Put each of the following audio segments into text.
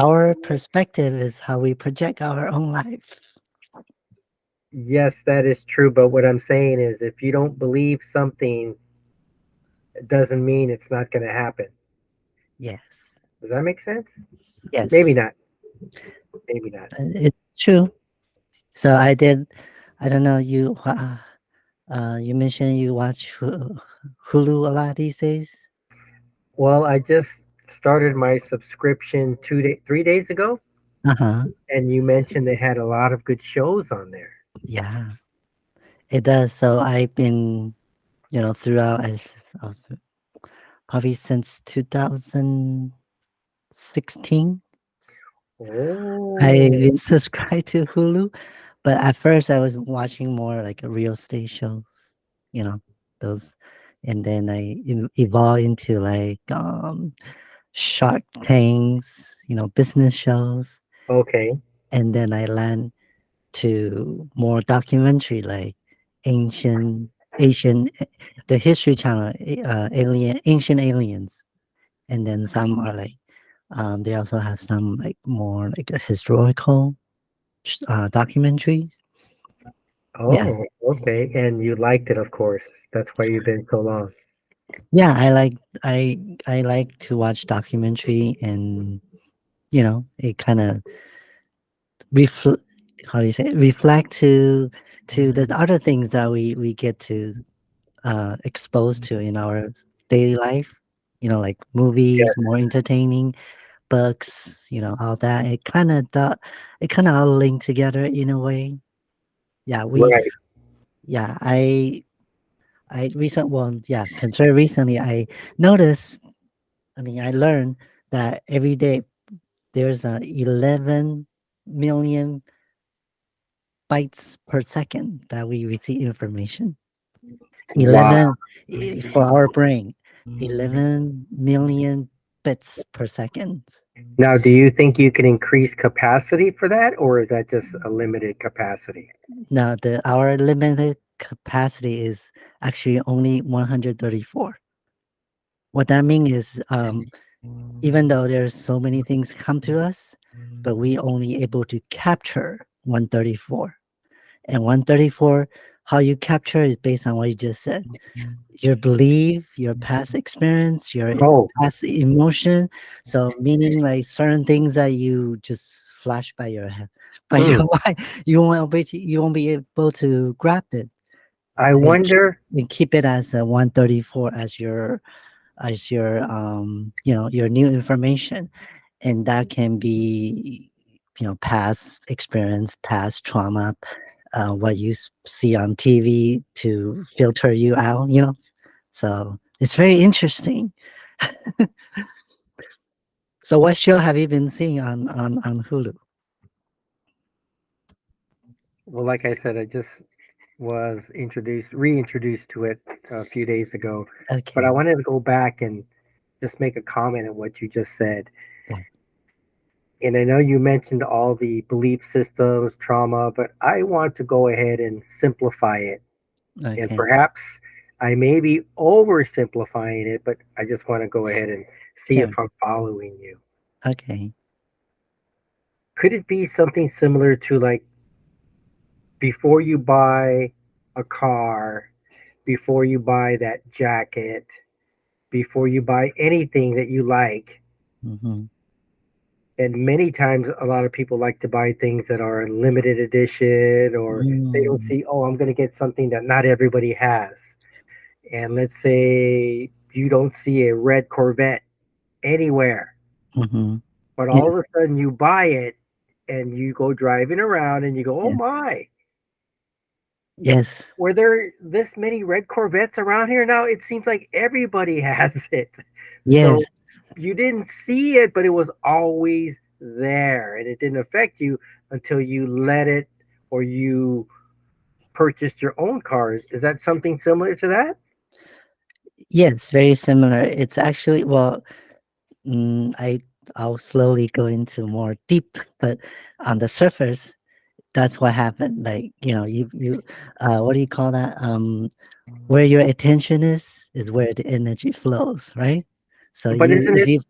our perspective is how we project our own life. Yes, that is true. But what I'm saying is, if you don't believe something, it doesn't mean it's not going to happen. Yes. Does that make sense? Maybe Yes. not. Maybe not. It's true. So I did. I don't know. You mentioned you watch Hulu a lot these days. Well, I just started my subscription 3 days ago, Uh huh. and you mentioned they had a lot of good shows on there. Yeah, it does. So I've been, throughout also probably since 2016. I've Oh, been subscribed to Hulu, but at first I was watching more like real estate shows, you know, those, and then evolved into like Shark Tanks, business shows, okay. and then I land to more documentary like ancient Asian, the History Channel, ancient aliens, and then some are like they also have some like more like a historical documentaries. Yeah, Oh, okay. And you liked it, of course. That's why you've been so long. yeah, I like to watch documentary, and it kind of reflect, how do you say it? Reflect to the other things that we get to exposed to in our daily life. Like movies, more entertaining, books, all that. It kind of all linked together in a way. Yeah, Right. yeah, consider recently I noticed, I mean, I learned that every day there's 11 million bytes per second that we receive information. Wow. 11 for our brain, 11 million bits per second. Now, do you think you can increase capacity for that, or is that just a limited capacity? Now, our limited capacity is actually only 134. What that means is, even though there's so many things come to us, but we only able to capture 134. And 134, how you capture is based on what you just said. Your belief, your past experience, your Oh, past emotion. So meaning like certain things that you just flash by your head, by your hmm. mind, you won't be able to grab it I and wonder. keep it as a 134 as your your new information, and that can be past experience, past trauma, what you see on TV to filter you out, so it's very interesting. So what show have you been seeing on Hulu? Well, like I said, I just was reintroduced to it a few days ago, but I Okay. wanted to go back and just make a comment on what you just said. Okay. And I know you mentioned all the belief systems, trauma, but I want to go ahead and simplify it. And Okay. perhaps I may be oversimplifying it, but I just want to go ahead and see if Sure. I'm following you. Okay. Could it be something similar to like before you buy a car, before you buy that jacket, before you buy anything that you like? Mm-hmm. And many times, a lot of people like to buy things that are limited edition, or they don't Mm, see, oh, I'm going to get something that not everybody has. And let's say you don't see a red Corvette anywhere, mm-hmm. but Yeah. all of a sudden you buy it and you go driving around and you go, oh Yeah. my, Yes. were there this many red Corvettes around here? Now it seems like everybody has it. So Yes. you didn't see it, but it was always there and it didn't affect you until you let it or you purchased your own cars. Is that something similar to that? Yes. Very similar. It's actually, well, I'll slowly go into more deep, but on the surface, that's what happened. Like, what do you call that? Where your attention is where the energy flows, right? So But you, isn't if it you,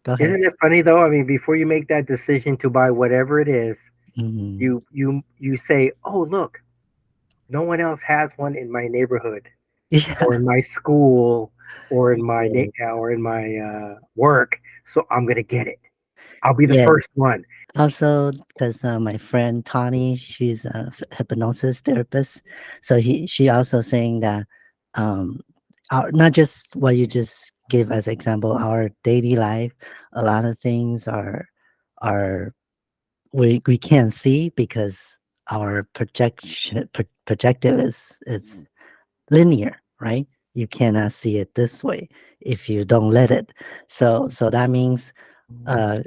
Go ahead. Isn't it funny though? I mean, before you make that decision to buy whatever it is, Mm. you say, "Oh, look, no one else has one in my neighborhood or Yeah. in my school or in my Yes. work, so I'm gonna get it. I'll be the Yes. first one." Also, because my friend Tani, she's a hypnosis therapist, so she also saying that um, not just what you just give as example, our daily life, a lot of things are we can't see because our projective is linear, right? You cannot see it this way if you don't let it. So that means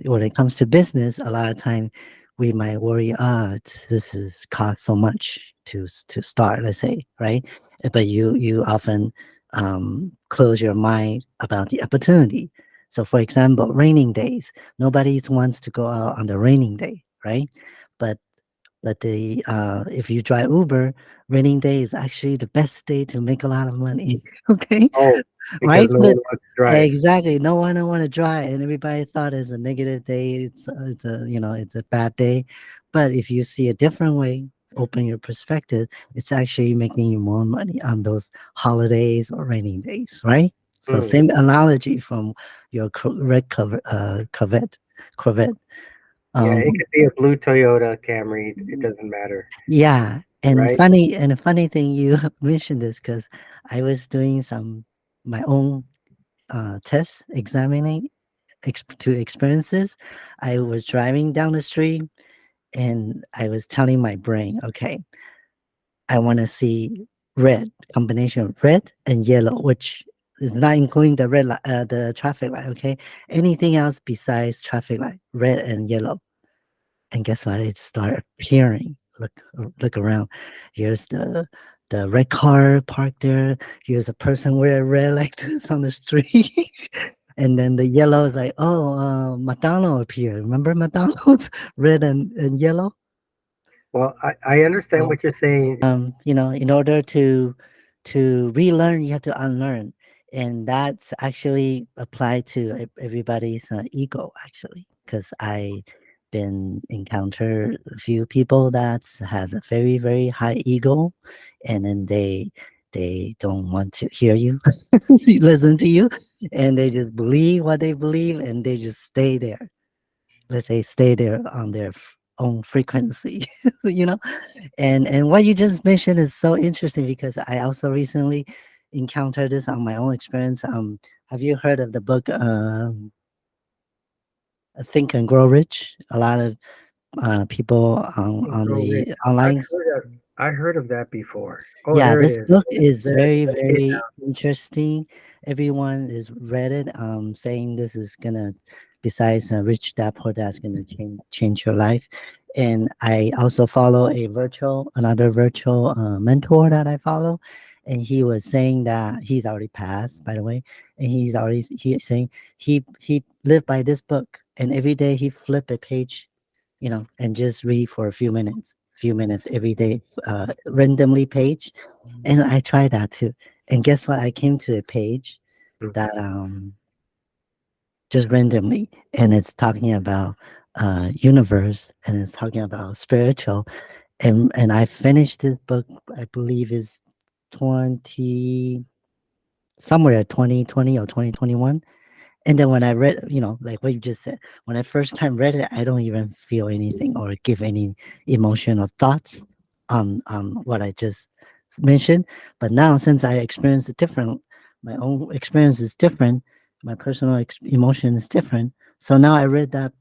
when it comes to business, a lot of time we might worry, this is cost so much to start, let's say, right? But you often close your mind about the opportunity. So, for example, raining days, nobody wants to go out on the raining day, right? But the if you drive Uber, raining day is actually the best day to make a lot of money. Okay, Oh, because right? no But one wants to drive. exactly, no one don't want to drive, and everybody thought it's a negative day. It's a it's a bad day, but if you see a different way, open your perspective, it's actually making you more money on those holidays or raining days, right? So Mm. same analogy from your red Corvette. Yeah, Um, it could be a blue Toyota Camry. It doesn't matter, yeah, right? and funny thing you mentioned this because I was doing some my own test examining to experiences. I was driving down the street and I was telling my brain, okay, I want to see red combination of red and yellow, which is not including the the traffic light. Okay, anything else besides traffic light, red and yellow. And guess what? It started appearing. Look around. Here's the red car parked there. Here's a person wearing red like this on the street. And then the yellow is like, oh, McDonald appeared. Remember McDonald's red and yellow? Well, I understand So, what you're saying. in order to relearn, you have to unlearn, and that's actually applied to everybody's ego. Actually, because I been encounter a few people that has a very high ego, and then they don't want to hear you, listen to you, and they just believe what they believe, and they just stay there. Let's say stay there on their own frequency, you know. And what you just mentioned is so interesting because I also recently encountered this on my own experience. Have you heard of the book Think and Grow Rich? A lot of people on Grow Rich. the I've online. I heard of that before. Oh, Yeah, there it this is. book is There, check it very out. interesting. Everyone is read it, saying this is gonna, besides Rich Dad Poor Dad's gonna change your life. And I also follow another virtual mentor that I follow, and he was saying that he's already passed, by the way, and he's saying he lived by this book, and every day he flip a page, and just read for a few minutes every day, randomly page. And I tried that too. And guess what? I came to a page Mm. that just randomly, and it's talking about universe, and it's talking about spiritual. And I finished this book. I believe is 20 somewhere 2020 or 2021. And then when I read, like what you just said, when I first time read it, I don't even feel anything or give any emotional thoughts on what I just mentioned. But now, since I experienced it different, my own experience is different. My personal emotion is different. So now I read that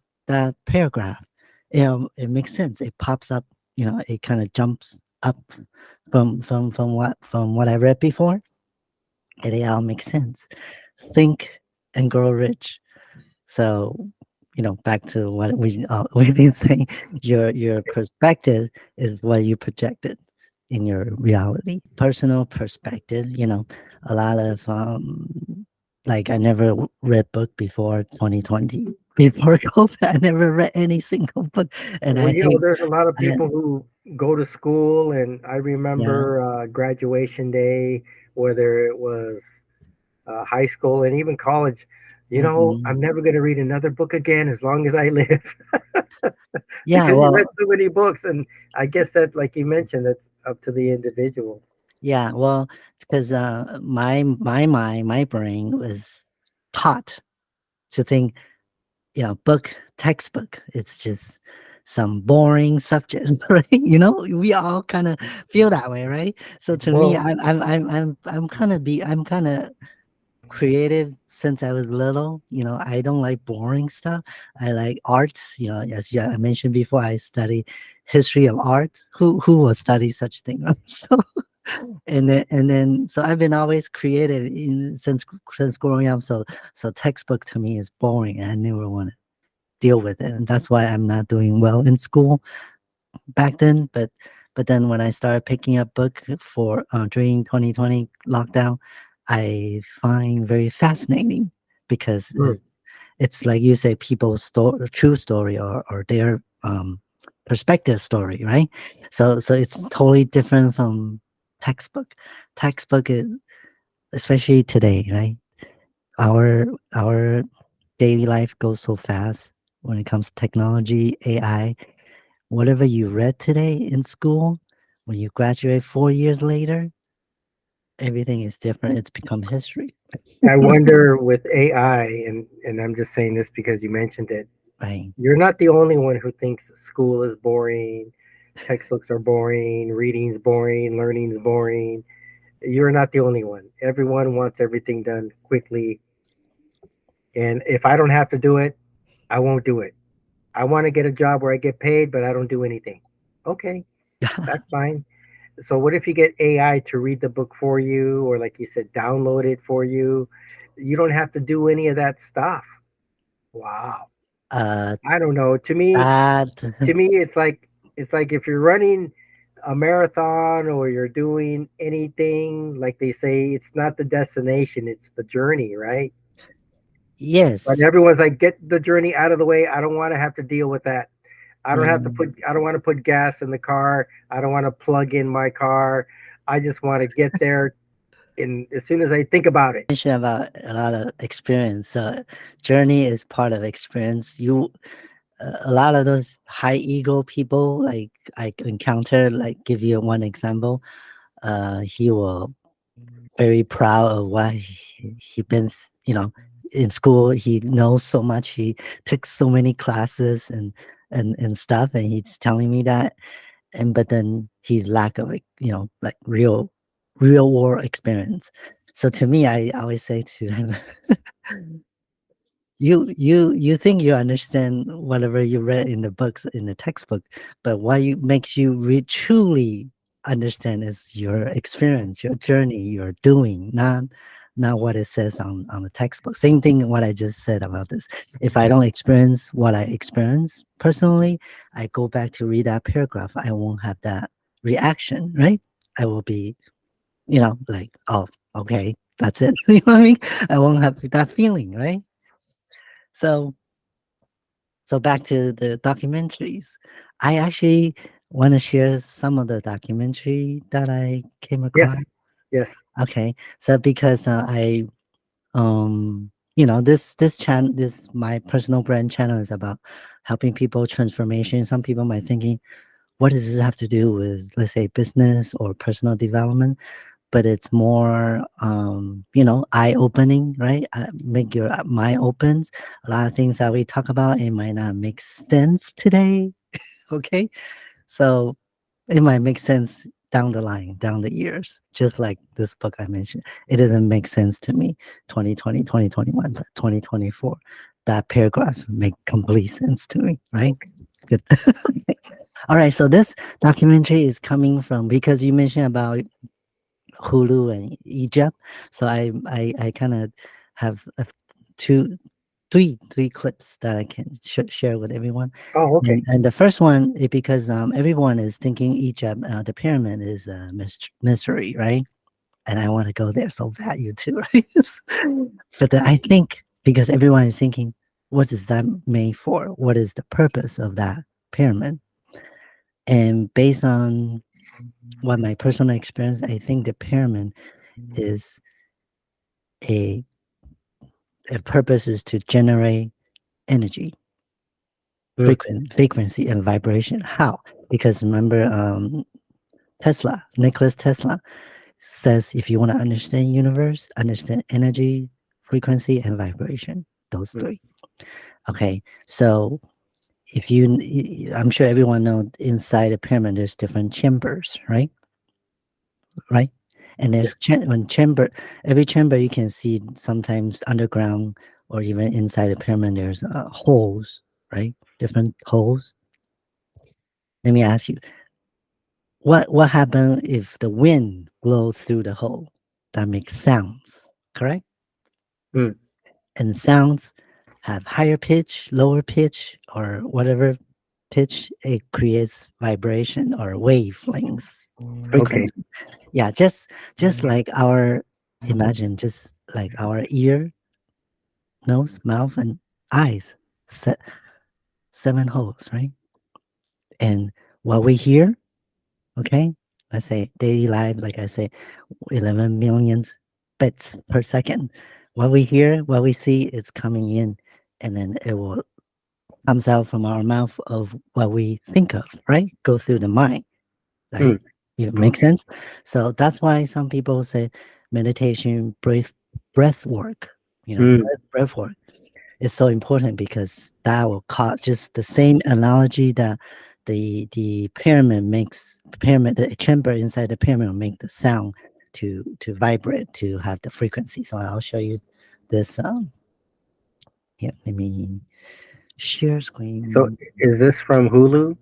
paragraph. It makes sense. It pops up. It kind of jumps up from what I read before, and it all makes sense. Think and grow rich. So, back to what we've been saying, your perspective is what you projected in your reality. Personal perspective, a lot of like I never read book before 2020. Before COVID, I never read any single book, and Well, I hate. there's a lot of I, people who go to school, and I yeah, remember graduation day, whether it was high school and even college. Mhm. I'm never going to read another book again as long as I live. Yeah, Because you read well, so many books, and I guess that, like you mentioned, that's up to the individual. yeah, well, because my brain was taught to think, book textbook. It's just some boring subject, right? We all kind of feel that way, right? So to me, Well, I'm kind of creative since I was little. I don't like boring stuff. I like arts. As I mentioned before, I study history of art. Who will study such thing? Right? So so I've been always creative since growing up. So textbook to me is boring, and I never want to deal with it, and that's why I'm not doing well in school back then. But then when I started picking up book for during 2020 lockdown, I find very fascinating because hmm, it's like you say, people's true story, or their perspective story, right? So it's totally different from textbook. Textbook is, especially today, right? Our daily life goes so fast when it comes to technology, AI. Whatever you read today in school, when you graduate 4 years later, everything is different. It's become history. I wonder with AI, and I'm just saying this because you mentioned it. Right. You're not the only one who thinks school is boring, textbooks are boring, reading's boring, learning's boring. You're not the only one. Everyone wants everything done quickly, and if I don't have to do it, I won't do it. I want to get a job where I get paid, but I don't do anything. Okay, that's fine. So what if you get AI to read the book for you, or like you said, download it for you? You don't have to do any of that stuff. Wow. uh, I don't know. that To me, it's like if you're running a marathon or you're doing anything, like they say, it's not the destination, it's the journey, right? But yes. everyone's like, get the journey out of the way. I don't want to have to deal with that. Mm. I don't want to put gas in the car. I don't want to plug in my car. I just want to get there, and as soon as I think about it. Mention about a lot of experience. So journey is part of experience. A lot of those high ego people, like I encountered, like give you one example. He will very proud of what he been in school. He knows so much. He took so many classes and stuff, and he's telling me that. And but then he's lack of, like, like real world experience. So to me, I always say to them, you think you understand whatever you read in the books, in the textbook, but what makes you truly understand is your experience, your journey, your doing, not what it says on the textbook. Same thing what I just said about this. If I don't experience what I experience personally, I go back to read that paragraph, I won't have that reaction, right? I will be, like, oh, okay, that's it. You know what I mean? I won't have that feeling, right? So back to the documentaries. I actually want to share some of the documentary that I came across. Yes, yes. Okay, so because this my personal brand channel is about helping people transformation. Some people might thinking, what does this have to do with, let's say, business or personal development? But it's more eye opening, right? Make your mind opens. A lot of things that we talk about, it might not make sense today. Okay, so it might make sense down the line, down the years, just like this book I mentioned. It doesn't make sense to me 2020, 2021, but 2024, that paragraph make complete sense to me, right? Okay. Good. All right, so this documentary is coming from, because you mentioned about Hulu and Egypt. So I kind of have two, three clips that I can share with everyone. Oh, okay. And the first one is because everyone is thinking Egypt, the pyramid is a mystery, right? And I want to go there so bad, you too, right? But I think because everyone is thinking, what is that made for? What is the purpose of that pyramid? And based on what my personal experience, I think the pyramid is a A purpose is to generate energy, Mm, frequency, and vibration. How? Because remember, Nicholas Tesla says if you want to understand universe, understand energy, frequency, and vibration. Those mm, three. Okay, so if you, I'm sure everyone know inside a pyramid there's different chambers, right? And yeah. there's when chamber, every chamber you can see sometimes underground or even inside a pyramid there's holes, right? Different holes. Let me ask you, what happens if the wind blows through the hole? That makes sounds, correct? Mm, And sounds have higher pitch, lower pitch, or whatever pitch. It creates vibration or wavelengths, okay. frequency. Yeah, just like our, imagine just like our ear, nose, mouth, and eyes, se- seven holes, right? And what we hear, okay, let's say daily life, like I say, 11 million bits per second. What we hear, what we see, it's coming in, and then it will comes out from our mouth of what we think of, right? Go through the mind, right? Mm, It makes okay. sense. So that's why some people say meditation, breath work, Mm, breath work is so important because that will cause just the same analogy that the pyramid makes pyramid the chamber inside the pyramid will make the sound to vibrate to have the frequency. So I'll show you this. Here, let me share so screen. is this from Hulu?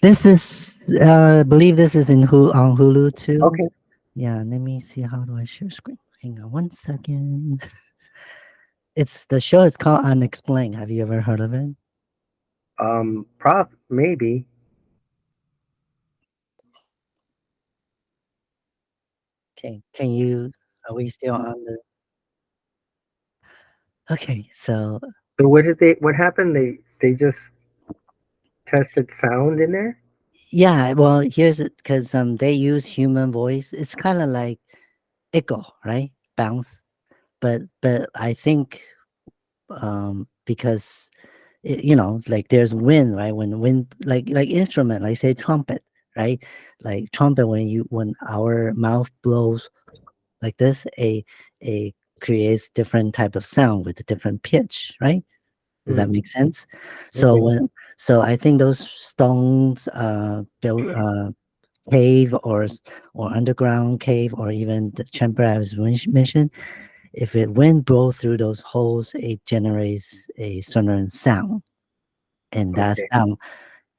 This is, I believe this is in on Hulu too. Okay. Yeah, let me see. How do I share screen? Hang on one second. It's the show is called Unexplained. Have you ever heard of it? Maybe. Okay, can you? Are we still on the? Okay, so So what happened? They just tested sound in there? yeah, well, here's it because they use human voice. It's kind of like echo, right? Bounce, but I think because like there's wind, right? When wind, like instrument, like say trumpet, right? Like trumpet, when our mouth blows like this, a creates different type of sound with a different pitch, right? Does that Mm, make sense? So okay. so I think those stones built cave or underground cave or even the chamber I was mentioned, if it wind blow through those holes, it generates a certain sound, and that Okay. sound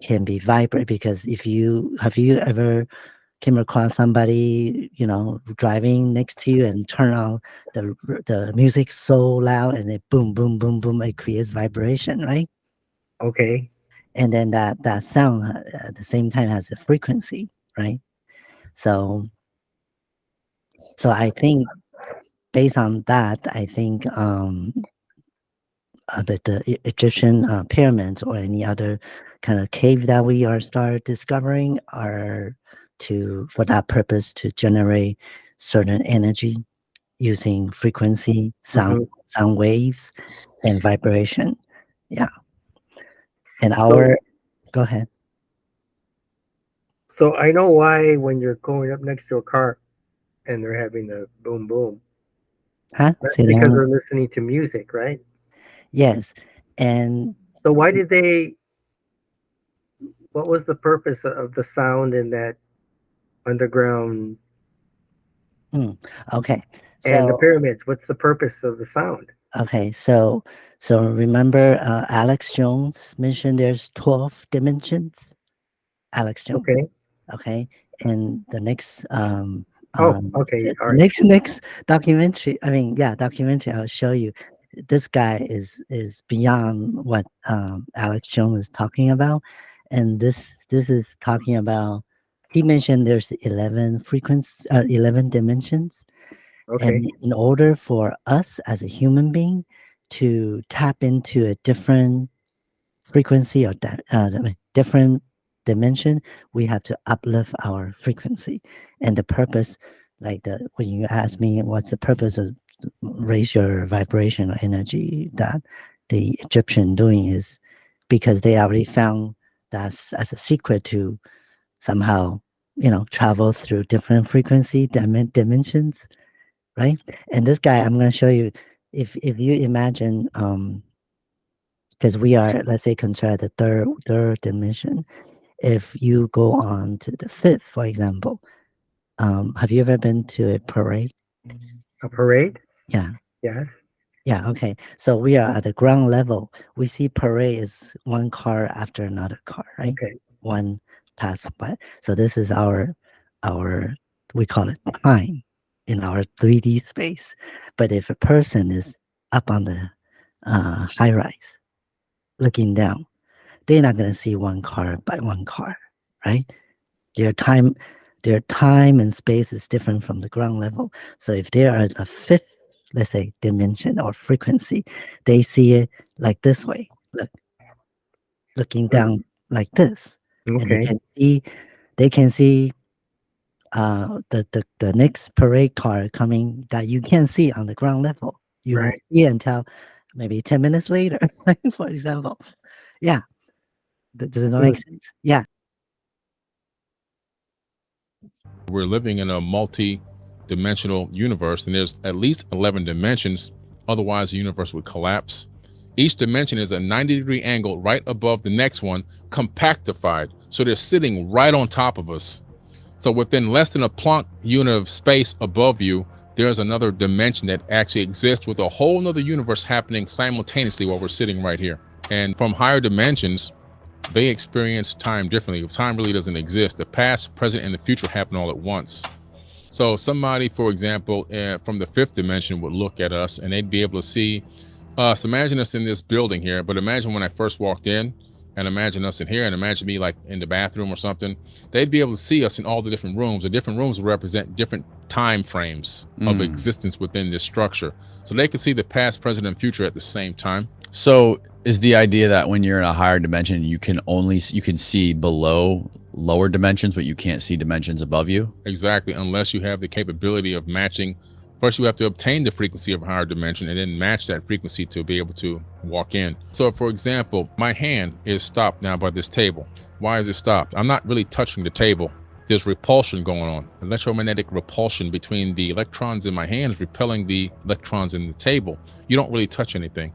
can be vibrant because if you have you ever came across somebody driving next to you and turn on the music so loud and it boom boom boom boom, it creates vibration, right? Okay. And then that sound at the same time has a frequency, right? So I think based on that, I think the Egyptian pyramids or any other kind of cave that we are start discovering are to for that purpose to generate certain energy using frequency, Hmm. sound waves, and vibration. Yeah, and So our go ahead, so I know why when you're going up next to a car and they're having the boom boom. huh? That's Say that because one. they're listening to music, right? Yes, and So why did they? What was the purpose of the sound in that underground mm, okay, and the so pyramids? What's the purpose of the sound? okay, so remember Alex Jones mentioned there's 12 dimensions. Alex Jones. Okay. Okay, and the next Oh, okay. All the right. next documentary, I mean, yeah, documentary I'll show you, this guy is beyond what Alex Jones is talking about, and this is talking about, he mentioned there's 11 frequencies, 11 dimensions, Okay. and in order for us as a human being to tap into a different frequency or different dimension, we have to uplift our frequency. And the purpose, like the when you ask me what's the purpose of raise your vibration or energy, that the Egyptian doing is because they already found that's as a secret to somehow, travel through different frequency dimensions, right? And this guy, I'm going to show you, if you imagine, because we are, let's say, consider the third dimension. If you go on to the fifth, for example, have you ever been to a parade? A parade? Yeah. Yes. Yeah, okay. So we are at the ground level. We see parade is one car after another car, right? Okay. One pass by. So this is our we call it time in our 3D space. But if a person is up on the high rise looking down, they're not gonna see one car by one car, right? Their time, their time and space is different from the ground level. So if they are at a fifth, let's say, dimension or frequency, they see it like this way, looking Hmm. down like this, and Okay. they can see the next parade car coming that you can't see on the ground level. You won't Right. see it until maybe 10 minutes later, for example. Yeah, does it not Hmm. make sense? Yeah. We're living in a multi-dimensional universe, and there's at least 11 dimensions. Otherwise, the universe would collapse. Each dimension is a 90-degree angle right above the next one, compactified. So they're sitting right on top of us. So within less than a Planck unit of space above you, there's another dimension that actually exists with a whole nother universe happening simultaneously while we're sitting right here. And from higher dimensions, they experience time differently. Time really doesn't exist. The past, present, and the future happen all at once. So somebody, for example, from the fifth dimension would look at us and they'd be able to see us. Imagine us in this building here, but imagine when I first walked in, and imagine us in here, and imagine me like in the bathroom or something. They'd be able to see us in all the different rooms. The different rooms represent different time frames of existence within this structure. So they could see the past, present, and future at the same time. So is the idea that when you're in a higher dimension, you can see below lower dimensions, but you can't see dimensions above you? Exactly, unless you have the capability of matching. First, you have to obtain the frequency of a higher dimension and then match that frequency to be able to walk in. So for example, my hand is stopped now by this table. Why is it stopped? I'm not really touching the table. There's repulsion going on. Electromagnetic repulsion between the electrons in my hand is repelling the electrons in the table. You don't really touch anything.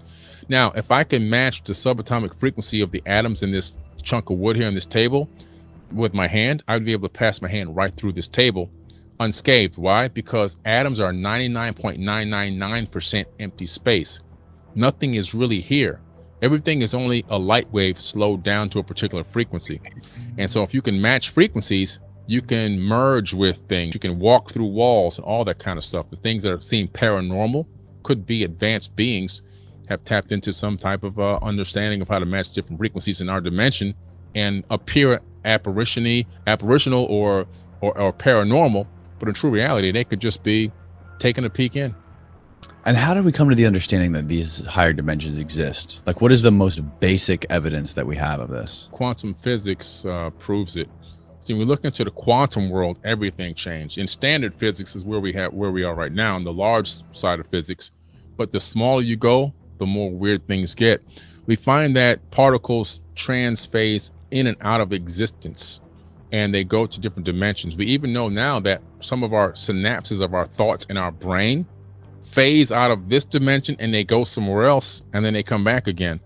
Now, if I can match the subatomic frequency of the atoms in this chunk of wood here on this table with my hand, I would be able to pass my hand right through this table unscathed. Why? Because atoms are 99.999% empty space. Nothing is really here. Everything is only a light wave slowed down to a particular frequency. And so if you can match frequencies, you can merge with things. You can walk through walls and all that kind of stuff. The things that seem paranormal could be advanced beings have tapped into some type of understanding of how to match different frequencies in our dimension and appear apparitional or paranormal. But in true reality, they could just be taking a peek in. And how did we come to the understanding that these higher dimensions exist? Like, what is the most basic evidence that we have of this? Quantum physics proves it. See, when we look into the quantum world, everything changed. In standard physics is where we are right now, in the large side of physics. But the smaller you go, the more weird things get. We find that particles transphase in and out of existence, and they go to different dimensions. We even know now that some of our synapses of our thoughts in our brain phase out of this dimension and they go somewhere else, and then they come back again.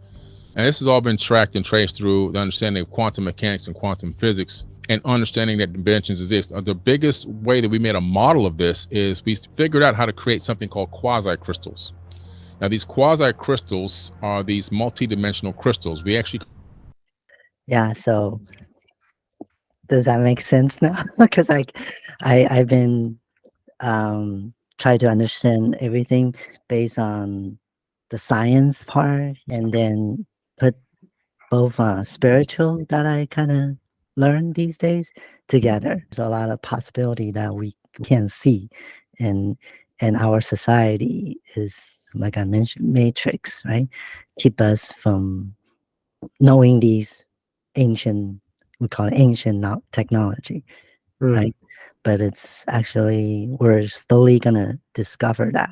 And this has all been tracked and traced through the understanding of quantum mechanics and quantum physics and understanding that dimensions exist. The biggest way that we made a model of this is we figured out how to create something called quasi-crystals. Now, these quasi-crystals are these multi-dimensional crystals. We actually... Yeah, so does that make sense now? Because I've been trying to understand everything based on the science part, and then put both spiritual that I kind of learned these days together. There's a lot of possibility that we can't see, and our society is, like I mentioned, matrix, right? Keep us from knowing these ancient, we call it ancient technology, Hmm. right? But it's actually, we're slowly gonna discover that,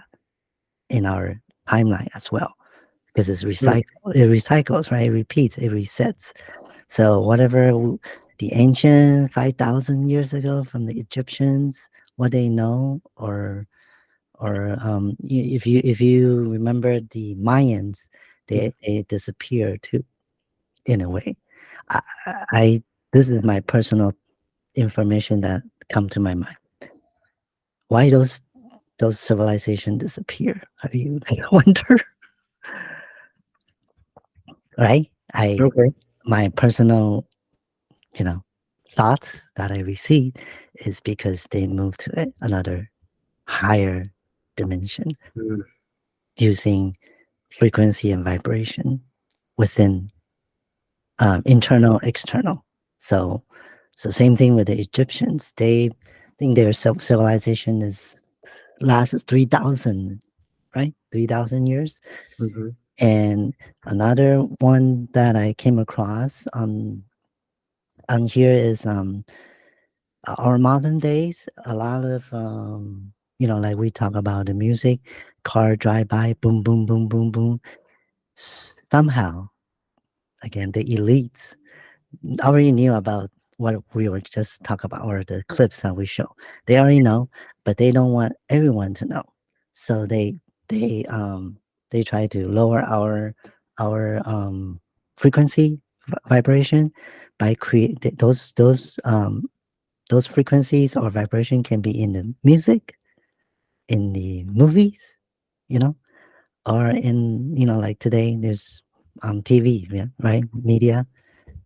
in our timeline as well, because it recycles, right? It repeats, it resets. So whatever the ancient 5,000 years ago from the Egyptians, what they know, or if you remember the Mayans, they disappear too, in a way. I this is my personal information that come to my mind. Why those civilizations disappear? Have you wonder? Right? Okay. My personal, you know, thoughts that I receive is because they move to another higher dimension Mm. using frequency and vibration within internal, external. So, same thing with the Egyptians. They think their civilization is lasts 3,000, right? 3,000 years. Mm-hmm. And another one that I came across on here is our modern days. A lot of like we talk about the music, car drive by, boom, boom, boom, boom, boom. Somehow, again, the elites already knew about what we were just talking about, or the clips that we show. They already know, but they don't want everyone to know. So they they try to lower our frequency vibration by create those frequencies or vibration can be in the music, in the movies, you know, or in like today there's on TV, yeah, right, media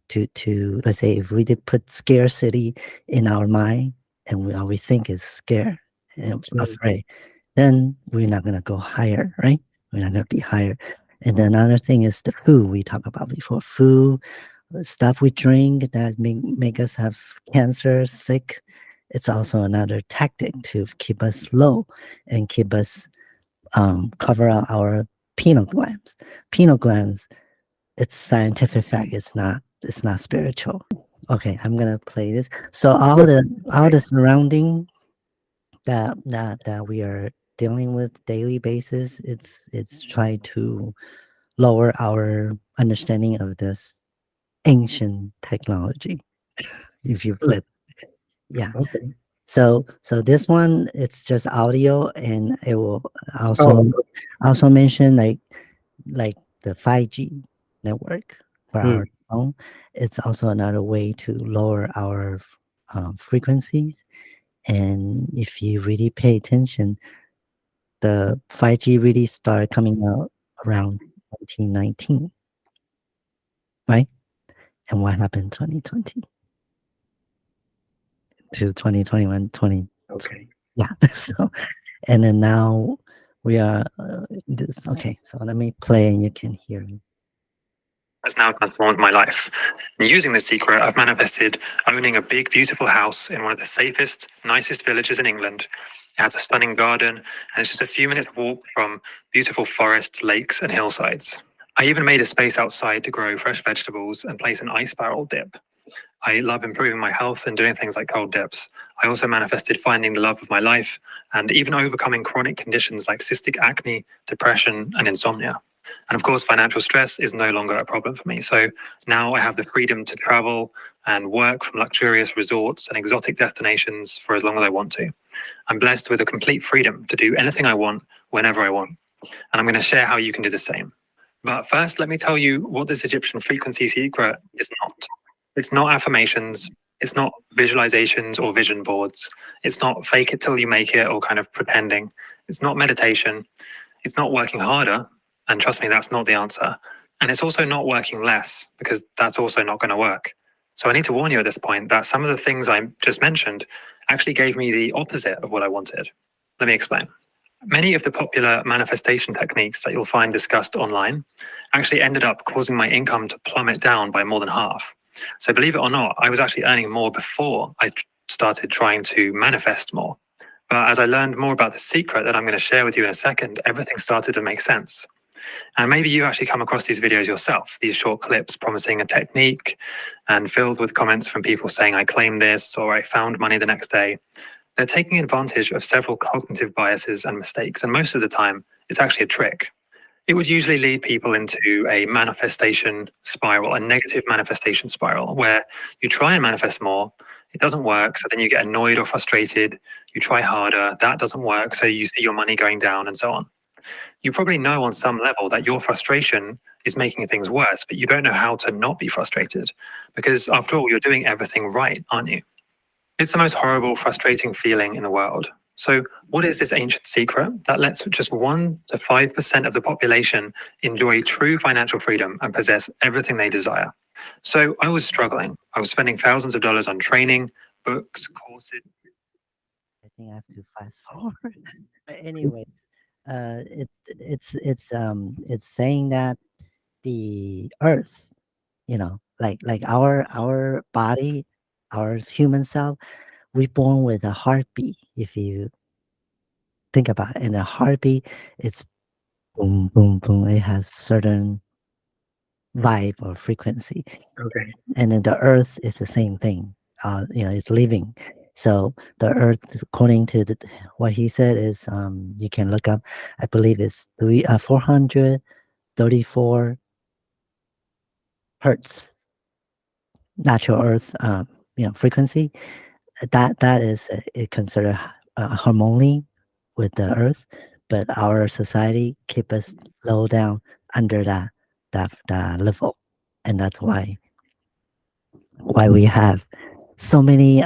to let's say if we did put scarcity in our mind and we think is scared and afraid, then we're not gonna go higher, right? We're not gonna be higher. And then another thing is the food we talked about before. Food, stuff we drink that make us have cancer, sick. It's also another tactic to keep us low and keep us cover up our pineal glands. Pineal glands, it's scientific fact. It's not spiritual. Okay, I'm gonna play this. So all the surrounding that we are dealing with daily basis, it's try to lower our understanding of this ancient technology. If you flip, yeah. Okay. So this one, it's just audio, and it will Oh. also mention like the 5G network for Mm. our phone. It's also another way to lower our frequencies. And if you really pay attention, the 5G really started coming out around 2019, right? And what happened 2020 to 2021, 20? Okay. Yeah. So, and then now we are this. Okay, so let me play and you can hear me. Has now transformed my life. And using this secret, I've manifested owning a big, beautiful house in one of the safest, nicest villages in England. It has a stunning garden, and it's just a few minutes walk from beautiful forests, lakes, and hillsides. I even made a space outside to grow fresh vegetables and place an ice barrel dip. I love improving my health and doing things like cold dips. I also manifested finding the love of my life and even overcoming chronic conditions like cystic acne, depression, and insomnia. And of course, financial stress is no longer a problem for me. So now I have the freedom to travel and work from luxurious resorts and exotic destinations for as long as I want to. I'm blessed with a complete freedom to do anything I want, whenever I want. And I'm going to share how you can do the same. But first, let me tell you what this Egyptian frequency secret is not. It's not affirmations. It's not visualizations or vision boards. It's not fake it till you make it or kind of pretending. It's not meditation. It's not working harder. And trust me, that's not the answer. And it's also not working less, because that's also not going to work. So I need to warn you at this point that some of the things I just mentioned actually gave me the opposite of what I wanted. Let me explain. Many of the popular manifestation techniques that you'll find discussed online actually ended up causing my income to plummet down by more than half. So believe it or not, I was actually earning more before I started trying to manifest more. But as I learned more about the secret that I'm going to share with you in a second, everything started to make sense. And maybe you actually come across these videos yourself, these short clips promising a technique and filled with comments from people saying, I claim this, or I found money the next day. They're taking advantage of several cognitive biases and mistakes. And most of the time, it's actually a trick. It would usually lead people into a manifestation spiral, a negative manifestation spiral, where you try and manifest more, it doesn't work. So then you get annoyed or frustrated. You try harder, that doesn't work. So you see your money going down and so on. You probably know on some level that your frustration is making things worse, but you don't know how to not be frustrated because, after all, you're doing everything right, aren't you? It's the most horrible, frustrating feeling in the world. So, what is this ancient secret that lets just 1 to 5% of the population enjoy true financial freedom and possess everything they desire? So, I was struggling. I was spending thousands of dollars on training, books, courses. I think I have to fast forward. But anyways, it's saying that the Earth, like our body, our human self, we born with a heartbeat. If you think about it, and a heartbeat, it's boom, boom, boom. It has certain vibe or frequency, Okay. and then the Earth is the same thing. It's living. So the Earth, according to what he said, is you can look up. I believe it's 434 hertz natural Earth frequency. That is it considered harmony with the Earth, but our society keep us low down under that level, and that's why we have so many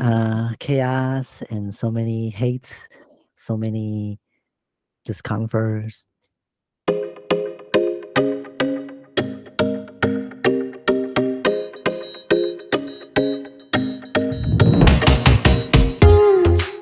chaos and so many hates, so many discomforts,